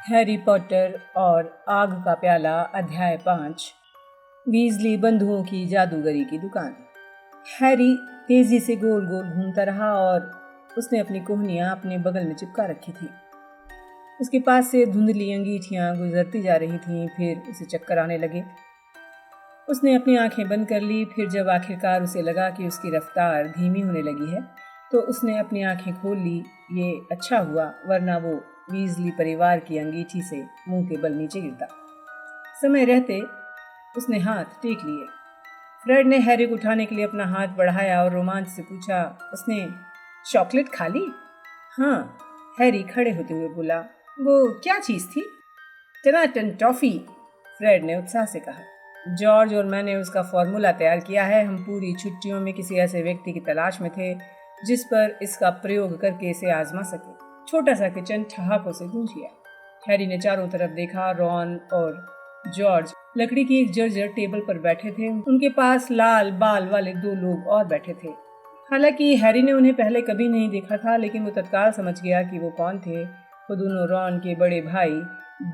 Harry Potter और आग का प्याला अध्याय 5। वीजली बंधुओं की जादूगरी की दुकान। हैरी तेजी से गोल गोल घूमता रहा और उसने अपनी कोहनियां अपने बगल में चिपका रखी थी। उसके पास से धुंधली अंगीठियां गुजरती जा रही थीं, फिर उसे चक्कर आने लगे। उसने अपनी आंखें बंद कर ली। फिर जब आखिरकार उसे लगा कि उसकी रफ्तार धीमी होने लगी है तो उसने अपनी आंखें खोल ली। ये अच्छा हुआ, वरना वो वीजली परिवार की अंगीठी से मुंह के बल नीचे गिरता। समय रहते उसने हाथ टेक लिए। फ्रेड ने हैरी को उठाने के लिए अपना हाथ बढ़ाया और रोमांच से पूछा, उसने चॉकलेट खा ली? हाँ, हैरी खड़े होते हुए बोला। वो क्या चीज थी? टनाटन टॉफी, फ्रेड ने उत्साह से कहा। जॉर्ज और मैंने उसका फॉर्मूला तैयार किया है। हम पूरी छुट्टियों में किसी ऐसे व्यक्ति की तलाश में थे जिस पर इसका प्रयोग करके इसे आजमा सके। छोटा सा किचन ठहाकों से गूंज गया। हैरी ने चारों तरफ देखा। रॉन और जॉर्ज लकड़ी की एक जर्जर टेबल पर बैठे थे। उनके पास लाल बाल वाले दो लोग और बैठे थे। हालांकि हैरी ने उन्हें पहले कभी नहीं देखा था, लेकिन वो तत्काल समझ गया कि वो कौन थे। वो दोनों रॉन के बड़े भाई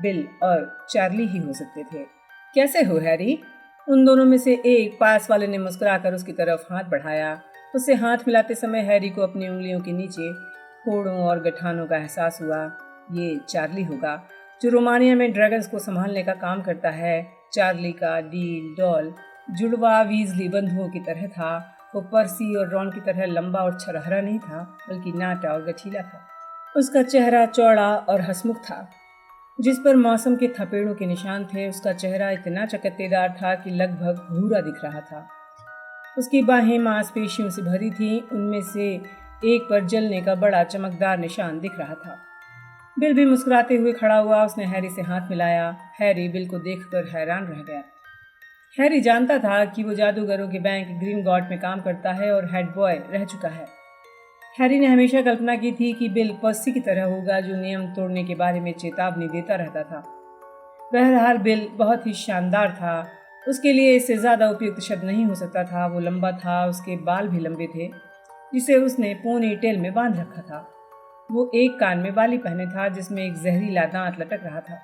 बिल और चार्ली ही हो सकते थे। कैसे हो हैरी? उन दोनों में से एक पास वाले ने मुस्कुराकर उसकी तरफ हाथ बढ़ाया। उससे हाथ मिलाते समय हैरी को अपनी उंगलियों के नीचे फोड़ों और गठानों का एहसास हुआ। ये चार्ली होगा, जो रोमानिया में ड्रैगन्स को संभालने का काम करता है। चार्ली का डील डॉल जुड़वा वीजली बंधुओं की तरह था। वो पर्सी और रॉन की तरह लंबा और छरहरा नहीं था, बल्कि नाटा और गठीला था। उसका चेहरा चौड़ा और हंसमुख था, जिस पर मौसम के थपेड़ों के निशान थे। उसका चेहरा इतना चकत्तेदार था कि लगभग भूरा दिख रहा था। उसकी बाहें मांसपेशियों से भरी थीं। उनमें से एक पर जलने का बड़ा चमकदार निशान दिख रहा था। बिल भी मुस्कुराते हुए खड़ा हुआ। उसने हैरी से हाथ मिलाया। हैरी बिल को देखकर हैरान रह गया। हैरी जानता था कि वो जादूगरों के बैंक ग्रीन गॉट में काम करता है और हेड बॉय रह चुका है। हैरी ने हमेशा कल्पना की थी कि बिल पर्सी की तरह होगा, जो नियम तोड़ने के बारे में चेतावनी देता रहता था। बहरहाल बिल बहुत ही शानदार था। उसके लिए इससे ज्यादा उपयुक्त शब्द नहीं हो सकता था। वो लंबा था, उसके बाल भी लंबे थे, जिसे उसने पोनी टेल में बांध रखा था। वो एक कान में बाली पहने था, जिसमें एक जहरीला दांत लटक रहा था।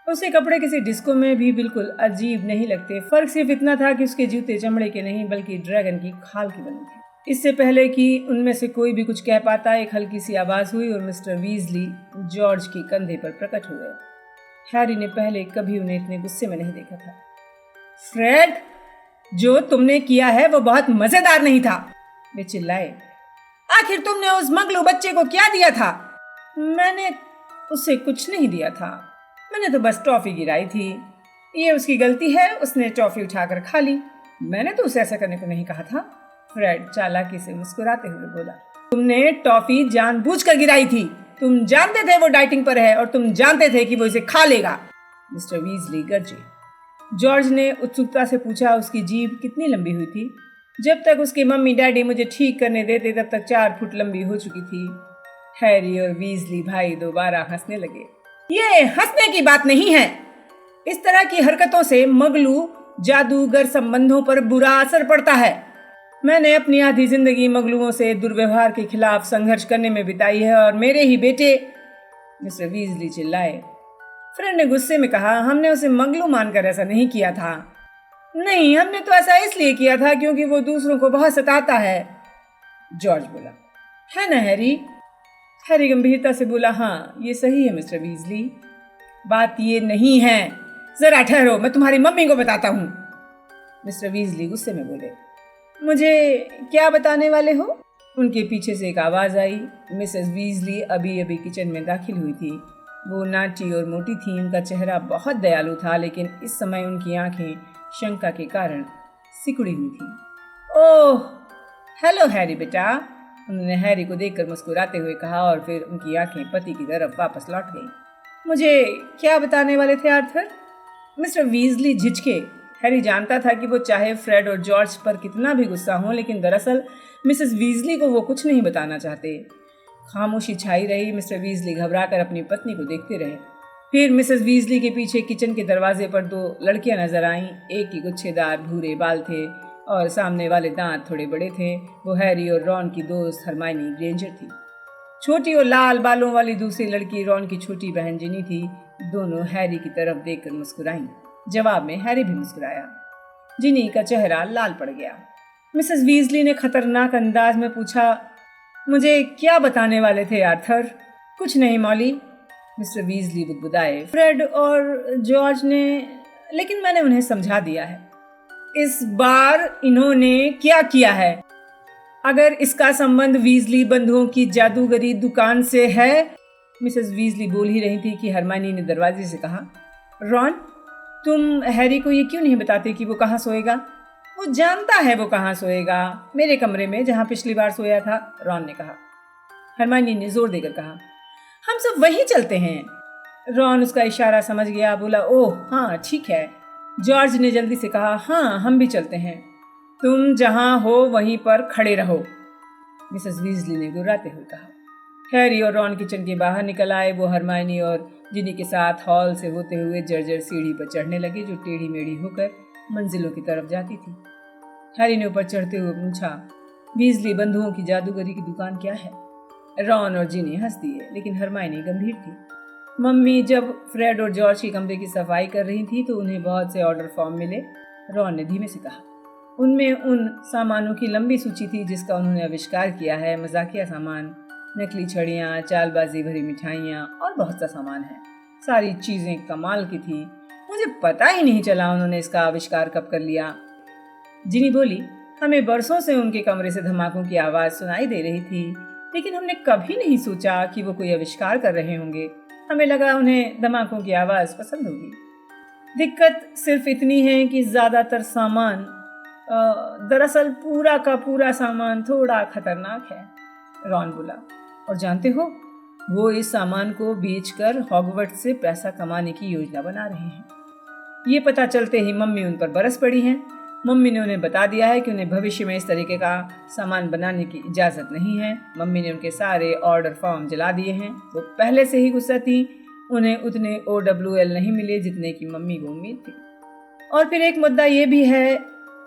उसके कपड़े किसी डिस्को में भी बिल्कुल अजीब नहीं लगते। फर्क सिर्फ इतना था कि उसके जूते चमड़े के नहीं, बल्कि ड्रैगन की खाल की बनी थी। इससे पहले कि उनमें से कोई भी कुछ कह पाता, एक हल्की सी आवाज हुई और मिस्टर वीजली जॉर्ज के कंधे पर प्रकट हुए। हैरी ने पहले कभी उन्हें इतने गुस्से में नहीं देखा था। फ्रेड, जो तुमने किया है वो बहुत मजेदार नहीं था, वे चिल्लाए। आखिर तुमने उस मगलू बच्चे को क्या दिया था? मैंने उसे कुछ नहीं दिया था। मैंने तो बस टॉफी गिराई थी। ये उसकी गलती है, उसने टॉफी उठाकर खा ली। मैंने तो उसे ऐसा करने को नहीं कहा था, फ्रेड चालाकी से मुस्कुराते हुए बोला। तुमने टॉफी जानबूझकर गिराई थी। तुम जानते थे वो डाइटिंग पर है और तुम जानते थे कि वो इसे खा लेगा, मिस्टर वीजली गरजे। जॉर्ज ने उत्सुकता से पूछा, उसकी जीभ कितनी लंबी हुई थी? जब तक उसके मम्मी डैडी मुझे ठीक करने देते तब तक 4 फुट लंबी हो चुकी थी। हैरी और वीजली भाई दोबारा हंसने लगे। ये हंसने की बात नहीं है। इस तरह की हरकतों से मगलू जादूगर संबंधों पर बुरा असर पड़ता है। मैंने अपनी आधी जिंदगी मगलुओं से दुर्व्यवहार के खिलाफ संघर्ष करने में बिताई है और मेरे ही बेटे, मिस्टर वीजली चिल्लाए। फ्रेड ने गुस्से में कहा, हमने उसे मगलू मानकर ऐसा नहीं किया था। नहीं, हमने तो ऐसा इसलिए किया था क्योंकि वो दूसरों को बहुत सताता है, जॉर्ज बोला। है ना हैरी? हैरी गंभीरता से बोला, हाँ ये सही है मिस्टर वीजली। बात ये नहीं है। जरा ठहरो, मैं तुम्हारी मम्मी को बताता हूँ, मिस्टर वीजली गुस्से में बोले। मुझे क्या बताने वाले हो? उनके पीछे से एक आवाज आई। मिसेस वीजली अभी अभी किचन में दाखिल हुई थी। वो नाटी और मोटी थी। उनका चेहरा बहुत दयालु था, लेकिन इस समय उनकी आंखें शंका के कारण सिकुड़ी हुई थी। ओह, हेलो हैरी बेटा, उन्होंने हैरी को देखकर मुस्कुराते हुए कहा और फिर उनकी आंखें पति की तरफ वापस लौट गईं। मुझे क्या बताने वाले थे आर्थर? मिस्टर वीजली झिझके। हैरी जानता था कि वो चाहे फ्रेड और जॉर्ज पर कितना भी गुस्सा हो, लेकिन दरअसल मिसेस वीजली को वो कुछ नहीं बताना चाहते। खामोशी छाई रही। मिस्टर वीजली घबराकर अपनी पत्नी को देखते रहे। फिर मिसेस वीजली के पीछे किचन के दरवाजे पर 2 लड़कियां नजर आईं। एक की गुच्छेदार भूरे बाल थे और सामने वाले दांत थोड़े बड़े थे। वो हैरी और रॉन की दोस्त हरमाइनी ग्रेंजर थी। छोटी और लाल बालों वाली दूसरी लड़की रॉन की छोटी बहन जिनी थी। दोनों हैरी की तरफ देखकर मुस्कुराईं। जवाब में हैरी भी मुस्कुराया। जिनी का चेहरा लाल पड़ गया। मिसेस वीजली ने खतरनाक अंदाज में पूछा, मुझे क्या बताने वाले थे आर्थर? कुछ नहीं मॉली, मिस्टर वीजली बुदबुदाए। फ्रेड और जॉर्ज ने, लेकिन मैंने उन्हें समझा दिया है। इस बार इन्होंने क्या किया है? अगर इसका संबंध वीजली बंधुओं की जादूगरी दुकान से है, मिसेस वीजली बोल ही रही थी कि हरमाइनी ने दरवाजे से कहा, रॉन, तुम हैरी को ये क्यों नहीं बताते कि वो कहाँ सोएगा? वो जानता है वो कहाँ सोएगा, मेरे कमरे में, जहाँ पिछली बार सोया था, रॉन ने कहा। हरमाइनी ने जोर देकर कहा, हम सब वहीं चलते हैं। रॉन उसका इशारा समझ गया, बोला, ओह हाँ ठीक है। जॉर्ज ने जल्दी से कहा, हाँ हम भी चलते हैं। तुम जहां हो वहीं पर खड़े रहो, मिसेस वीजली ने गुर्राते हुए कहा। हैरी और रॉन किचन के बाहर निकल आए। वो हरमाइनी और जिनी के साथ हॉल से होते हुए जर्जर सीढ़ी पर चढ़ने लगे, जो टेढ़ी मेढ़ी होकर मंजिलों की तरफ जाती थी। हैरी ने ऊपर चढ़ते हुए पूछा, वीजली बंधुओं की जादूगरी की दुकान क्या है? रॉन और जिनी हंस दिए, लेकिन हरमाइनी गंभीर थी। मम्मी जब फ्रेड और जॉर्ज के कमरे की सफाई कर रही थी तो उन्हें बहुत से ऑर्डर फॉर्म मिले, रॉन ने धीमे से कहा। उनमें उन सामानों की लंबी सूची थी जिसका उन्होंने आविष्कार किया है। मजाकिया सामान, नकली छड़ियाँ, चालबाजी भरी मिठाइयाँ और बहुत सा सामान है। सारी चीज़ें कमाल की थी। मुझे पता ही नहीं चला उन्होंने इसका आविष्कार कब कर लिया। जिनी बोली, हमें बरसों से उनके कमरे से धमाकों की आवाज़ सुनाई दे रही थी, लेकिन हमने कभी नहीं सोचा कि वो कोई आविष्कार कर रहे होंगे। हमें लगा उन्हें धमाकों की आवाज़ पसंद होगी। दिक्कत सिर्फ इतनी है कि ज़्यादातर सामान, दरअसल पूरा का पूरा सामान थोड़ा खतरनाक है, रॉन बोला। और जानते हो, वो इस सामान को बेचकर हॉगवर्ट्स से पैसा कमाने की योजना बना रहे हैं। ये पता चलते ही मम्मी उन पर बरस पड़ी हैं। मम्मी ने उन्हें बता दिया है कि उन्हें भविष्य में इस तरीके का सामान बनाने की इजाज़त नहीं है। मम्मी ने उनके सारे ऑर्डर फॉर्म जला दिए हैं। वो पहले से ही गुस्सा थी। उन्हें उतने OWL नहीं मिले जितने की मम्मी को उम्मीद थी। और फिर एक मुद्दा ये भी है,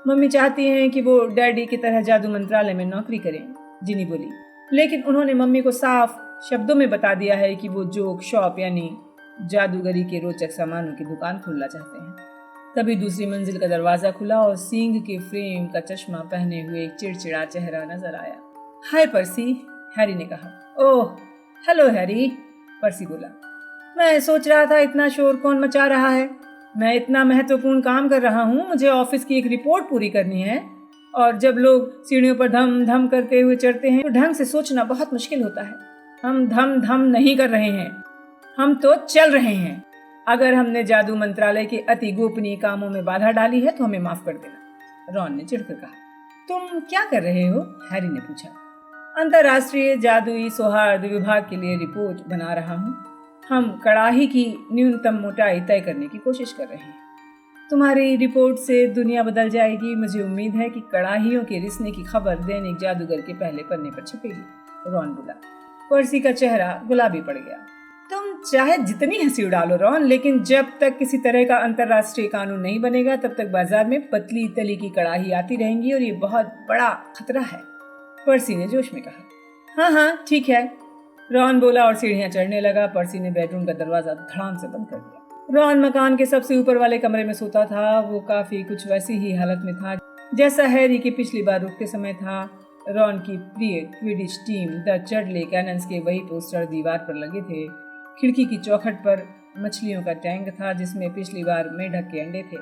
मम्मी चाहती हैं कि वो डैडी की तरह जादू मंत्रालय में नौकरी करें, जिनी बोली। लेकिन उन्होंने मम्मी को साफ शब्दों में बता दिया है कि वो जोक शॉप यानी जादूगरी के रोचक सामानों की दुकान खोलना चाहते हैं। तभी दूसरी मंजिल का दरवाजा खुला और सींग के फ्रेम का चश्मा पहने हुए एक चिड़चिड़ा चेहरा नजर आया। हाय पर्सी, हैरी ने कहा। ओह हेलो हैरी, पर्सी बोला। मैं सोच रहा था इतना शोर कौन मचा रहा है। मैं इतना महत्वपूर्ण काम कर रहा हूँ, मुझे ऑफिस की एक रिपोर्ट पूरी करनी है, और जब लोग सीढ़ियों पर धम धम करते हुए चढ़ते हैं तो ढंग से सोचना बहुत मुश्किल होता है। हम धम धम नहीं कर रहे हैं, हम तो चल रहे हैं। अगर हमने जादू मंत्रालय के अति गोपनीय कामों में बाधा डाली है तो हमें माफ कर देना, रॉन ने चिढ़कर कहा। तुम क्या कर रहे हो? हैरी ने पूछा। अंतर्राष्ट्रीय जादुई सौहार्द विभाग के लिए रिपोर्ट बना रहा हूँ। हम कड़ाही की न्यूनतम मोटाई तय करने की कोशिश कर रहे हैं। तुम्हारी रिपोर्ट से दुनिया बदल जाएगी। मुझे उम्मीद है कि कड़ाहियों के रिसने की खबर दैनिक जादूगर के पहले पन्ने पर छपेगी, रॉन बोला। पर्सी का चेहरा गुलाबी पड़ गया। तुम चाहे जितनी हंसी उड़ालो रॉन, लेकिन जब तक किसी तरह का अंतर्राष्ट्रीय कानून नहीं बनेगा तब तक बाजार में पतली तली की कड़ाही आती रहेंगी और ये बहुत बड़ा खतरा है, पर्सी ने जोश में कहा। हाँ हाँ ठीक है, रॉन बोला और सीढ़ियां चढ़ने लगा। पर्सी ने बेडरूम का दरवाजा धड़ाम से बंद कर दिया। रॉन मकान के सबसे ऊपर वाले कमरे में सोता था। वो काफी कुछ वैसी ही हालत में था जैसा हैरी की पिछली बार रुकते समय था। रॉन की प्रिय क्विडिच टीम द चडले कैनन्स के वही पोस्टर दीवार पर लगे थे। खिड़की की चौखट पर मछलियों का टैंक था जिसमें पिछली बार मेढक के अंडे थे,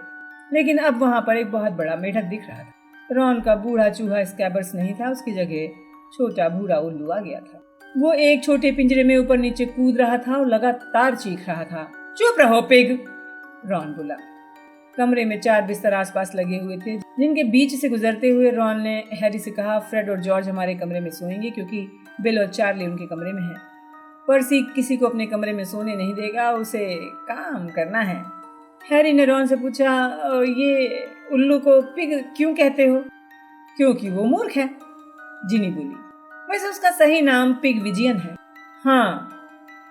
लेकिन अब वहां पर एक बहुत बड़ा मेढक दिख रहा था। रॉन का बूढ़ा चूहा स्कैबर्स नहीं था, उसकी जगह छोटा भूरा उल्लू आ गया था। वो एक छोटे पिंजरे में ऊपर नीचे कूद रहा था और लगातार चीख रहा था। चुप रहो पिग, रॉन बोला। कमरे में 4 बिस्तर आसपास लगे हुए थे जिनके बीच से गुजरते हुए रॉन ने हैरी से कहा, फ्रेड और जॉर्ज हमारे कमरे में सोएंगे क्योंकि बिल और चार्ली उनके कमरे में हैं। पर्सी किसी को अपने कमरे में सोने नहीं देगा, उसे काम करना है। हैरी ने रॉन से पूछा, ये उल्लू को पिग क्यों कहते हो? क्योंकि वो मूर्ख है, जिनी बोली। वैसे उसका सही नाम पिग विजियन है। हाँ,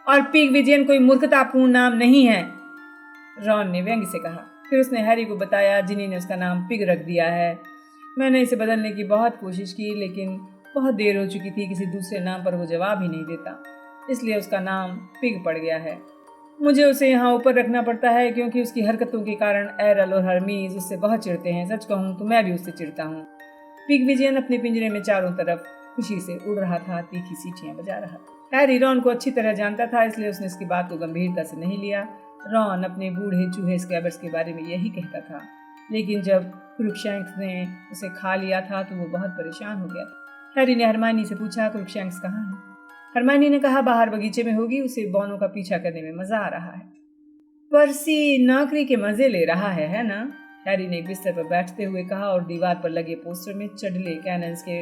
और पिग विजियन कोई मूर्खतापूर्ण नाम नहीं है, रॉन ने व्यंग्य से कहा। फिर उसने हैरी को बताया, जिनी ने उसका नाम पिग रख दिया है। मैंने इसे बदलने की बहुत कोशिश की, लेकिन बहुत देर हो चुकी थी, किसी दूसरे नाम पर वो जवाब ही नहीं देता, इसलिए उसका नाम पिग पड़ गया है। मुझे उसे यहाँ ऊपर रखना पड़ता है क्योंकि उसकी हरकतों के कारण एरल और हरमीज उससे बहुत चिढ़ते हैं। सच कहूँ तो मैं भी उससे चिढ़ता हूँ। पिगविजन अपने पिंजरे में चारों तरफ खुशी से उड़ रहा था, तीखी सीटियां बजा रहा। हैरी रॉन को अच्छी तरह जानता था, इसलिए उसने इसकी बात को गंभीरता से नहीं लिया। रॉन अपने बूढ़े चूहे स्कैबर्स के बारे में यही कहता था, लेकिन जब क्रूकशैंक्स ने उसे खा लिया था तो वो बहुत परेशान हो गया। हैरी ने हरमाइनी से पूछा, क्रूकशैंक्स कहाँ है? हरमाइनी ने कहा, बाहर बगीचे में होगी, उसे बॉनो का पीछा करने में मजा आ रहा है। पर्सी नौकरी के मजे ले रहा है ना? हैरी ने एक बिस्तर पर बैठते हुए कहा और दीवार पर लगे पोस्टर में चडले कैनन्स के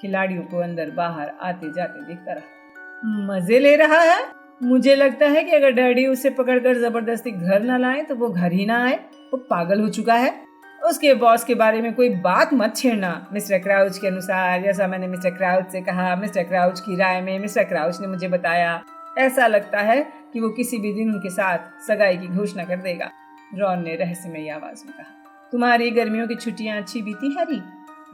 खिलाड़ियों को अंदर बाहर आते जाते देखता रहा। मजे ले रहा है? मुझे लगता है कि अगर डैडी उसे पकड़कर जबरदस्ती घर न लाए तो वो घर ही ना आए। वो पागल हो चुका है। उसके बॉस के बारे में कोई बात मत छेड़ना। मिस्टर क्राउच के अनुसार, जैसा मैंने मिस्टर क्राउच से कहा, मिस्टर क्राउच की राय में मिस्टर क्राउच ने मुझे बताया, ऐसा लगता है कि वो किसी भी दिन उनके साथ सगाई की घोषणा कर देगा। रॉन ने रहस्यमयी आवाज में कहा। तुम्हारी गर्मियों की छुट्टियां अच्छी बीती हैरी?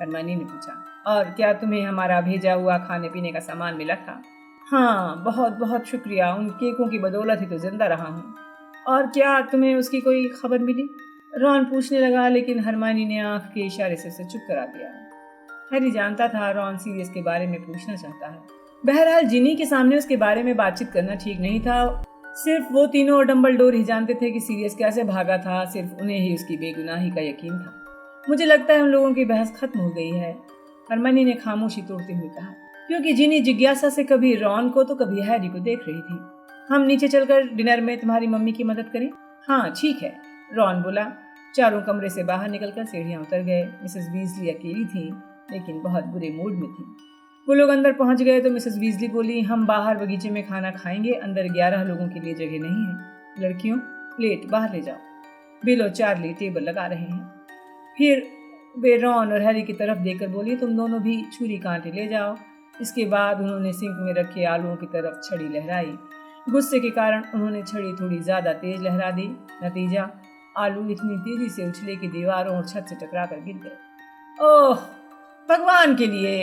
हरमाइनी ने पूछा। और क्या तुम्हें हमारा भेजा हुआ खाने पीने का सामान मिला था? हाँ, बहुत बहुत शुक्रिया, उन केकों की बदौलत ही तो जिंदा रहा हूँ। और क्या तुम्हें उसकी कोई खबर मिली? रॉन पूछने लगा, लेकिन हरमाइनी ने आंख के इशारे से उसे चुप करा दिया। हैरी जानता था रॉन सीरियस के बारे में पूछना चाहता है। बहरहाल जिनी के सामने उसके बारे में बातचीत करना ठीक नहीं था। सिर्फ वो तीनों और डंबलडोर ही जानते थे कि सीरियस कैसे भागा था। सिर्फ उन्हें ही उसकी बेगुनाही का यकीन था। मुझे लगता है उन लोगों की बहस खत्म हो गई है, हरमाइनी ने खामोशी तोड़ते हुए कहा, क्योंकि जिनी जिज्ञासा से कभी रॉन को तो कभी हैरी को देख रही थी। हम नीचे चलकर डिनर में तुम्हारी मम्मी की मदद करें? हाँ ठीक है, रॉन बोला। चारों कमरे से बाहर निकलकर सीढ़ियां उतर गए। मिसेस वीजली अकेली थी, लेकिन बहुत बुरे मूड में थी। वो लोग अंदर पहुंच गए तो मिसेस वीजली बोली, हम बाहर बगीचे में खाना खाएंगे, अंदर 11 लोगों के लिए जगह नहीं है। लड़कियों, प्लेट बाहर ले जाओ। बिल और चार्ली टेबल लगा रहे हैं। फिर वे रॉन और हैरी की तरफ देखकर बोली, तुम दोनों भी छुरी कांटे ले जाओ। इसके बाद उन्होंने सिंक में रखे आलूओं की तरफ छड़ी लहराई। गुस्से के कारण उन्होंने छड़ी थोड़ी ज्यादा तेज लहरा दी। नतीजा, आलू इतनी तेजी से उछले कि दीवारों और छत से टकराकर गिर गए। ओह भगवान के लिए!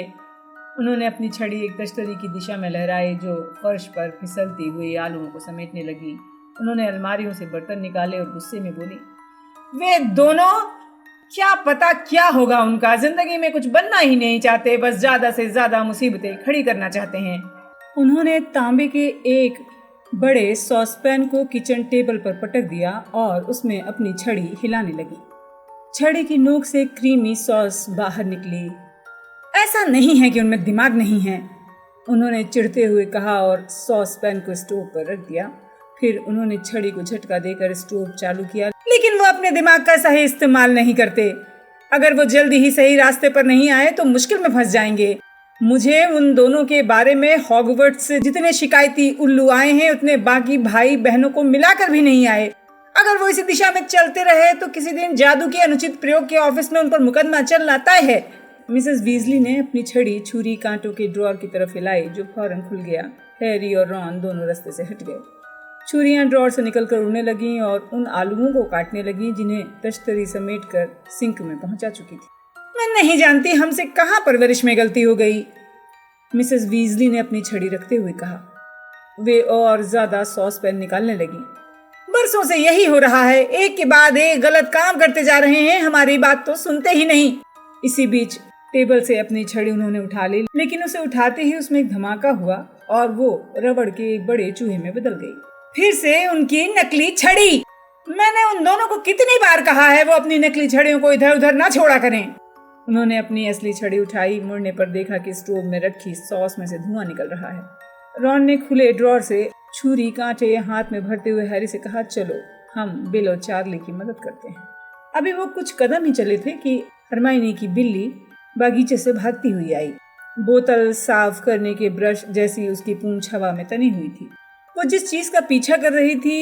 उन्होंने अपनी छड़ी एक तश्तरी की दिशा में लहराई जो फर्श पर फिसलती हुई आलूओं को समेटने लगी। उन्होंने अलमारियों से बर्तन निकाले और गुस्से में बोली, वे दोनों, क्या पता क्या होगा उनका। जिंदगी में कुछ बनना ही नहीं चाहते, बस ज्यादा से ज्यादा मुसीबतें खड़ी करना चाहते हैं। उन्होंने तांबे के एक बड़े सॉसपैन को किचन टेबल पर पटक दिया और उसमें अपनी छड़ी हिलाने लगी। छड़ी की नोक से क्रीमी सॉस बाहर निकली। ऐसा नहीं है कि उनमें दिमाग नहीं है, उन्होंने चिढ़ते हुए कहा और सॉसपैन को स्टोव पर रख दिया। फिर उन्होंने छड़ी को झटका देकर स्टोव चालू किया, लेकिन वो अपने दिमाग का सही इस्तेमाल नहीं करते। अगर वो जल्दी ही सही रास्ते पर नहीं आए तो मुश्किल में फंस जाएंगे। मुझे उन दोनों के बारे में हॉगवर्ट्स से जितने शिकायती उल्लू आए हैं उतने बाकी भाई बहनों को मिलाकर भी नहीं आए। अगर वो इसी दिशा में चलते रहे तो किसी दिन जादू के अनुचित प्रयोग के ऑफिस में उन पर मुकदमा चलना तय है। मिसेस वीजली ने अपनी छड़ी छुरी कांटों के ड्रॉर की तरफ हिलाई, जो फौरन खुल गया। हैरी और रॉन दोनों रास्ते से हट गए। छुरियां ड्रॉर से निकलकर उड़ने लगीं और उन आलूओं को काटने लगीं जिन्हें तश्तरी समेटकर सिंक में पहुंचा चुकी थी। मैं नहीं जानती हमसे कहां परवरिश में गलती हो गई, मिसेस वीजली ने अपनी छड़ी रखते हुए कहा। वे और ज्यादा सॉस पैन निकालने लगी। बरसों से यही हो रहा है, एक के बाद एक गलत काम करते जा रहे हैं, हमारी बात तो सुनते ही नहीं। इसी बीच टेबल से अपनी छड़ी उन्होंने उठा ली, लेकिन उसे उठाते ही उसमें एक धमाका हुआ और वो रबड़ के एक बड़े चूहे में बदल गई। फिर से उनकी नकली छड़ी! मैंने उन दोनों को कितनी बार कहा है वो अपनी नकली छड़ियों को इधर उधर ना छोड़ा करें। उन्होंने अपनी असली छड़ी उठाई। मुड़ने पर देखा कि स्टोव में रखी सॉस में से धुआं निकल रहा है। रॉन ने खुले ड्रॉर से छुरी कांटे हाथ में भरते हुए हैरी से कहा, चलो हम बिल और चार्ली की मदद करते हैं। अभी वो कुछ कदम ही चले थे कि हरमाइनी की बिल्ली बागीचे से भागती हुई आई। बोतल साफ करने के ब्रश जैसी उसकी पूंछ हवा में तनी हुई थी। वो जिस चीज का पीछा कर रही थी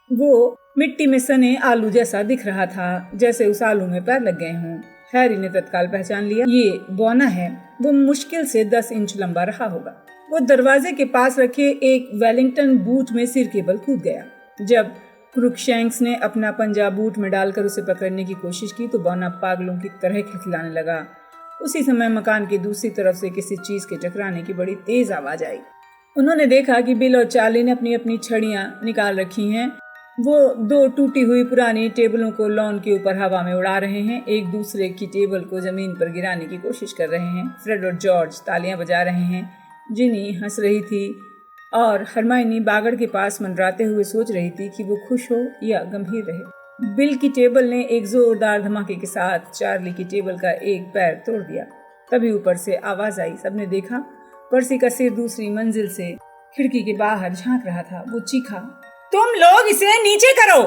वो मिट्टी में सने आलू जैसा दिख रहा था, जैसे उस आलू में पैर लग गए हों। हैरी ने तत्काल पहचान लिया, ये बॉना है। वो मुश्किल से 10 इंच लंबा रहा होगा। वो दरवाजे के पास रखे एक वेलिंगटन बूट में सिर के बल कूद गया। जब क्रूकशैंक्स ने अपना पंजा बूट में डालकर उसे पकड़ने की कोशिश की तो बॉना पागलों की तरह खिलखिलाने लगा उसी समय मकान की दूसरी तरफ से किसी चीज के टकराने की बड़ी तेज आवाज आई। उन्होंने देखा कि बिल और चार्ली ने अपनी अपनी छड़ियां निकाल रखी हैं। वो दो टूटी हुई पुरानी टेबलों को लॉन के ऊपर हवा में उड़ा रहे हैं, एक दूसरे की टेबल को जमीन पर गिराने की कोशिश कर रहे हैं। फ्रेड और जॉर्ज तालियां बजा रहे हैं, जिनी हंस रही थी और हरमाइनी बागड़ के पास मंडराते हुए सोच रही थी कि वो खुश हो या गंभीर रहे। बिल की टेबल ने एक जोरदार धमाके के साथ चार्ली की टेबल का एक पैर तोड़ दिया। तभी ऊपर से आवाज आई। सबने देखा पर्सी का सिर दूसरी मंजिल से खिड़की के बाहर झांक रहा था। वो चीखा, तुम लोग इसे नीचे करो।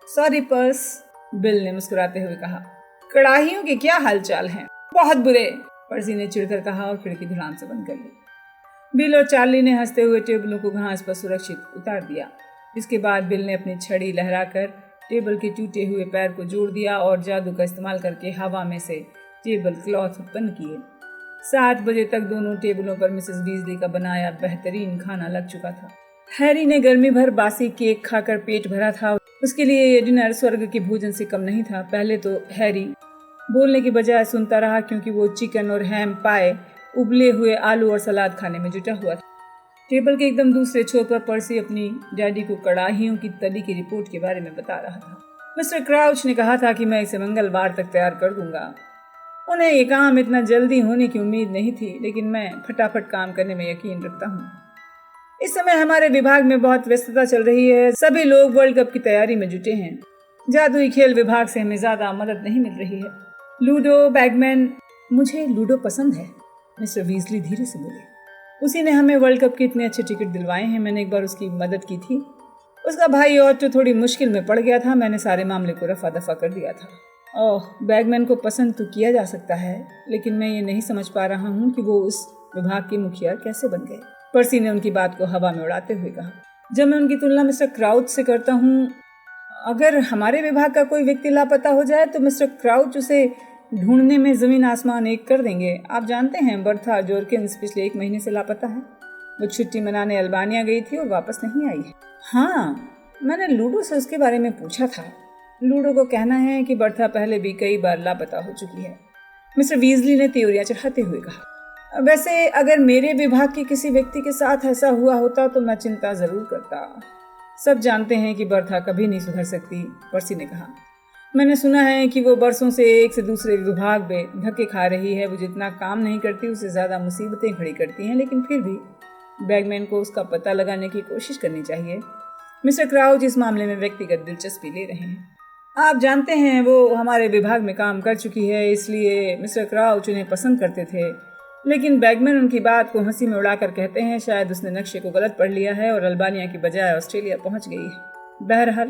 सॉरी पर्स, बिल ने मुस्कुराते हुए कहा। कड़ाहियों के क्या हालचाल हैं? बहुत बुरे, पर्सी ने चिढ़कर कहा और खिड़की धड़ाम से बंद कर ली। बिल और चार्ली ने हंसते हुए टेबलों को घास पर सुरक्षित उतार दिया। इसके बाद बिल ने अपनी छड़ी लहराकर टेबल के टूटे हुए पैर को जोड़ दिया और जादू का इस्तेमाल करके हवा में से टेबल क्लॉथ उत्पन्न किए। 7 बजे तक दोनों टेबलों पर मिसेस बीजली का बनाया बेहतरीन खाना लग चुका था। हैरी ने गर्मी भर बासी केक खाकर पेट भरा था। उसके लिए ये डिनर स्वर्ग के भोजन से कम नहीं था। पहले तो हैरी बोलने की बजाय सुनता रहा, क्योंकि वो चिकन और हैम पाए, उबले हुए आलू और सलाद खाने में जुटा हुआ था। टेबल के एकदम दूसरे छोर पर पर्सी अपनी डैडी को कड़ाहियों की तली की रिपोर्ट के बारे में बता रहा था। मिस्टर क्राउच ने कहा था कि मैं इसे मंगलवार तक तैयार कर दूंगा। उन्हें ये काम इतना जल्दी होने की उम्मीद नहीं थी, लेकिन मैं फटाफट काम करने में यकीन रखता हूँ। इस समय हमारे विभाग में बहुत व्यस्तता चल रही है। सभी लोग वर्ल्ड कप की तैयारी में जुटे हैं। जादुई खेल विभाग से हमें ज्यादा मदद नहीं मिल रही है। लूडो, बैगमैन, मुझे लूडो पसंद है, मिस्टर वीजली धीरे से बोले। उसी ने हमें वर्ल्ड कप के इतने अच्छे टिकट दिलवाए हैं। मैंने एक बार उसकी मदद की थी। उसका भाई ऑटो थोड़ी मुश्किल में पड़ गया था। मैंने सारे मामले को रफा दफा कर दिया था। ओह, बैगमैन को पसंद तो किया जा सकता है, लेकिन मैं ये नहीं समझ पा रहा हूँ कि वो उस विभाग के मुखिया कैसे बन गए। पर्सी ने उनकी बात को हवा में उड़ाते हुए कहा। जब मैं उनकी तुलना मिस्टर क्राउच से करता हूँ, अगर हमारे विभाग का कोई व्यक्ति लापता हो जाए तो मिस्टर क्राउच उसे ढूंढने में जमीन आसमान एक कर देंगे। आप जानते हैं बर्था जोरकिंस पिछले 1 महीने से लापता है। वो छुट्टी मनाने अल्बानिया गई थी और वापस नहीं आई है। हाँ, मैंने लूडो से उसके बारे में पूछा था। लूडो को कहना है कि बर्था पहले भी कई बार लापता हो चुकी है, मिस्टर वीजली ने त्योरियां चढ़ाते हुए कहा। वैसे अगर मेरे विभाग के किसी व्यक्ति के साथ ऐसा हुआ होता तो मैं चिंता जरूर करता। सब जानते हैं कि बर्था कभी नहीं सुधर सकती, पर्सी ने कहा। मैंने सुना है कि वो बरसों से एक से दूसरे विभाग में धक्के खा रही है। वो जितना काम नहीं करती उससे ज्यादा मुसीबतें खड़ी करती हैं, लेकिन फिर भी बैगमैन को उसका पता लगाने की कोशिश करनी चाहिए। मिस्टर क्राउच इस मामले में व्यक्तिगत दिलचस्पी ले रहे हैं। आप जानते हैं वो हमारे विभाग में काम कर चुकी है, इसलिए मिस्टर क्राउच उन्हें पसंद करते थे। लेकिन बैगमैन उनकी बात को हंसी में उड़ाकर कहते हैं शायद उसने नक्शे को गलत पढ़ लिया है और अल्बानिया की बजाय ऑस्ट्रेलिया पहुंच गई है। बहरहाल,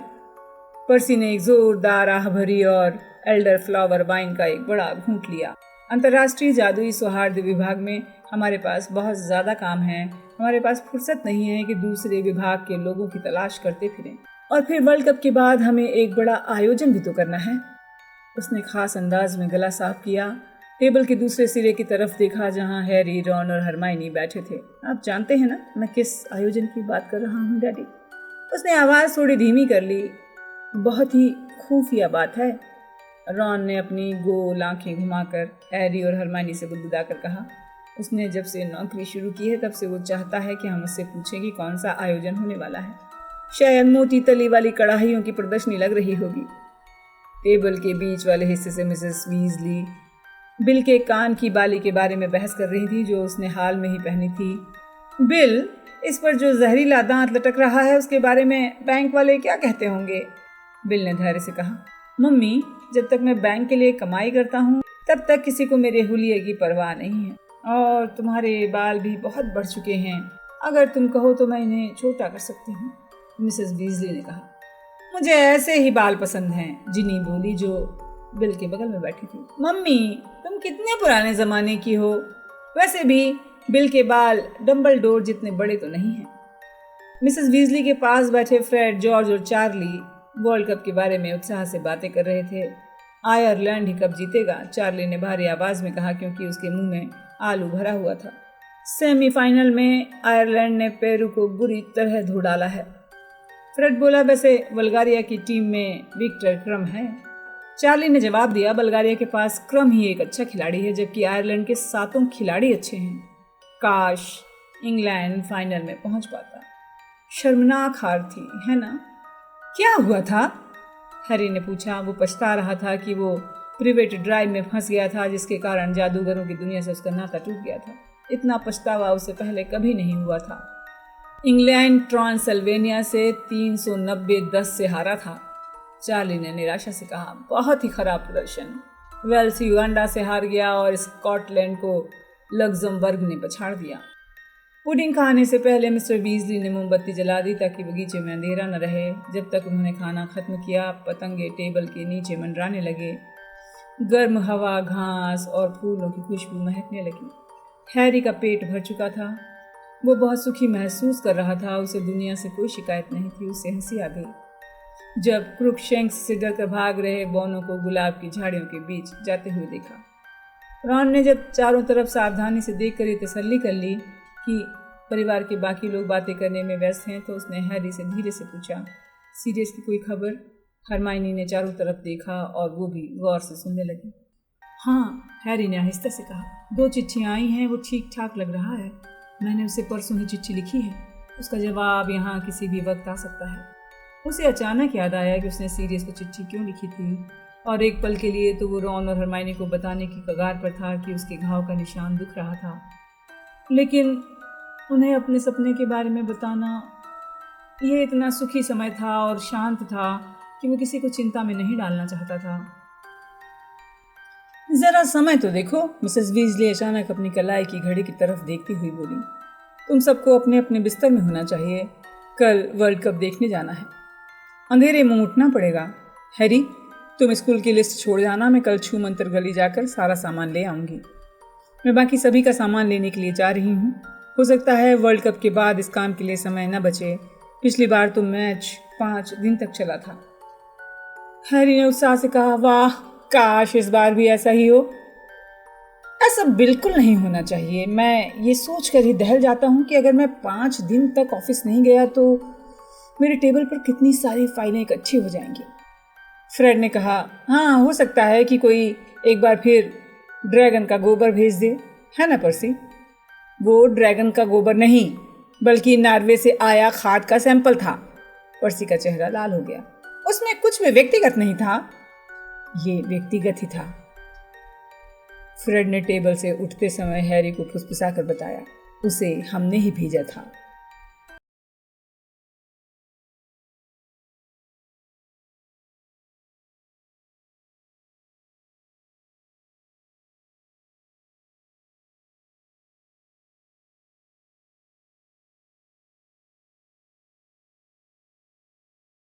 पर्सी ने एक जोरदार आह भरी और एल्डर फ्लावर वाइन का एक बड़ा घूंट लिया। अंतर्राष्ट्रीय जादुई सौहार्द विभाग में हमारे पास बहुत ज्यादा काम है। हमारे पास फुर्सत नहीं है कि दूसरे विभाग के लोगों की तलाश करते फिरें। और फिर वर्ल्ड कप के बाद हमें एक बड़ा आयोजन भी तो करना है। उसने खास अंदाज में गला साफ किया, टेबल के दूसरे सिरे की तरफ देखा जहां हैरी, रॉन और हरमाइनी बैठे थे। आप जानते हैं ना मैं किस आयोजन की बात कर रहा हूँ डैडी? उसने आवाज थोड़ी धीमी कर ली। बहुत ही खुफिया बात है, रॉन ने अपनी गोल आंखें घुमाकर हैरी और हरमाइनी से बुदबुदाकर कहा। उसने जब से नौकरी शुरू की है तब से वो चाहता है कि हम उससे पूछें कि कौन सा आयोजन होने वाला है। शायद मोटी तली वाली कड़ाहियों की प्रदर्शनी लग रही होगी। टेबल के बीच वाले हिस्से से मिसेस वीजली बिल के कान की बाली के बारे में बहस कर रही थी जो उसने हाल में ही पहनी थी। बिल, इस पर जो जहरीला दांत लटक रहा है उसके बारे में बैंक वाले क्या कहते होंगे? बिल ने धैर्य से कहा। मम्मी, जब तक मैं बैंक के लिए कमाई करता हूँ तब तक किसी को मेरे हुलिये की परवाह नहीं है। और तुम्हारे बाल भी बहुत बढ़ चुके हैं। अगर तुम कहो तो मैं इन्हें छोटा कर सकती हूँ, मिसेस बीजली ने कहा। मुझे ऐसे ही बाल पसंद हैं, जिनी बोली जो बिल के बगल में बैठी थी। मम्मी, तुम कितने पुराने जमाने की हो। वैसे भी बिल के बाल डम्बलडोर जितने बड़े तो नहीं हैं। मिसेस बीजली के पास बैठे फ्रेड, जॉर्ज और चार्ली वर्ल्ड कप के बारे में उत्साह से बातें कर रहे थे। आयरलैंड ही कप जीतेगा, चार्ली ने भारी आवाज में कहा, क्योंकि उसके मुंह में आलू भरा हुआ था। सेमीफाइनल में आयरलैंड ने पेरू को बुरी तरह धो डाला है। फ्रेड बोला, वैसे बल्गारिया की टीम में विक्टर क्रम है। चार्ली ने जवाब दिया, बल्गारिया के पास क्रम ही एक अच्छा खिलाड़ी है, जबकि आयरलैंड के 7 खिलाड़ी अच्छे हैं। काश इंग्लैंड फाइनल में पहुंच पाता। शर्मनाक हार थी, है ना? क्या हुआ था? हैरी ने पूछा। वो पछता रहा था कि वो प्रिवेट ड्राइव में फंस गया था, जिसके कारण जादूगरों की दुनिया से उसका नाता टूट गया था। इतना पछतावा उसे पहले कभी नहीं हुआ था। इंग्लैंड ट्रांसल्वेनिया से 390-10 से हारा था। चार्ली ने निराशा से कहा, बहुत ही खराब प्रदर्शन। वेल्स युगांडा से हार गया और स्कॉटलैंड को लग्जमबर्ग ने पछाड़ दिया। पुडिंग खाने से पहले मिस्टर वीजली ने मोमबत्ती जला दी ताकि बगीचे में अंधेरा न रहे। जब तक उन्होंने खाना खत्म किया, पतंगे टेबल के नीचे मंडराने लगे। गर्म हवा, घास और फूलों की खुशबू महकने लगी। हैरी का पेट भर चुका था। वो बहुत सुखी महसूस कर रहा था। उसे दुनिया से कोई शिकायत नहीं थी। उसे हंसी आ गई जब क्रुकशैंक्स से डरकर भाग रहे बोनो को गुलाब की झाड़ियों के बीच जाते हुए देखा। रॉन ने जब चारों तरफ सावधानी से देखकर ये तसल्ली कर ली कि परिवार के बाकी लोग बातें करने में व्यस्त हैं, तो उसने हैरी से धीरे से पूछा, सीरियस की कोई खबर? हरमाइनी ने चारों तरफ देखा और वो भी गौर से सुनने लगी। हाँ, हैरी ने आहिस्ता से कहा, 2 चिट्ठियाँ आई हैं, वो ठीक ठाक लग रहा है। मैंने उसे परसों ही चिट्ठी लिखी है। उसका जवाब यहाँ किसी भी वक्त आ सकता है। उसे अचानक याद आया कि उसने सीरियस को चिट्ठी क्यों लिखी थी, और एक पल के लिए तो वो रॉन और हरमाइनी को बताने की कगार पर था कि उसके घाव का निशान दिख रहा था, लेकिन उन्हें अपने सपने के बारे में बताना, यह इतना सुखी समय था और शांत था कि वो किसी को चिंता में नहीं डालना चाहता था। जरा समय तो देखो, मिसेस वीजली अचानक अपनी कलाई की घड़ी की तरफ देखती हुई बोली। तुम सबको अपने अपने बिस्तर में होना चाहिए। कल वर्ल्ड कप देखने जाना है। अंधेरे में उठना पड़ेगा। हैरी, तुम स्कूल की लिस्ट छोड़ जाना। मैं कल छू मंतर गली जाकर सारा सामान ले आऊँगी। मैं बाकी सभी का सामान लेने के लिए जा रही हूँ। हो सकता है वर्ल्ड कप के बाद इस काम के लिए समय न बचे। पिछली बार तो मैच 5 दिन तक चला था। हैरी ने उत्साह से कहा, वाह, काश इस बार भी ऐसा ही हो। ऐसा बिल्कुल नहीं होना चाहिए। मैं ये सोचकर ही दहल जाता हूँ कि अगर मैं 5 दिन तक ऑफिस नहीं गया तो मेरे टेबल पर कितनी सारी फाइलें इकट्ठी हो जाएंगी। फ्रेड ने कहा, हाँ, हो सकता है कि कोई एक बार फिर ड्रैगन का गोबर भेज दे, है ना पर्सी? वो ड्रैगन का गोबर नहीं, बल्कि नॉर्वे से आया खाद का सैंपल था। पर्सी का चेहरा लाल हो गया। उसमें कुछ भी व्यक्तिगत नहीं था। ये व्यक्तिगत ही था। फ्रेड ने टेबल से उठते समय हैरी को फुसफुसाकर बताया, उसे हमने ही भेजा था।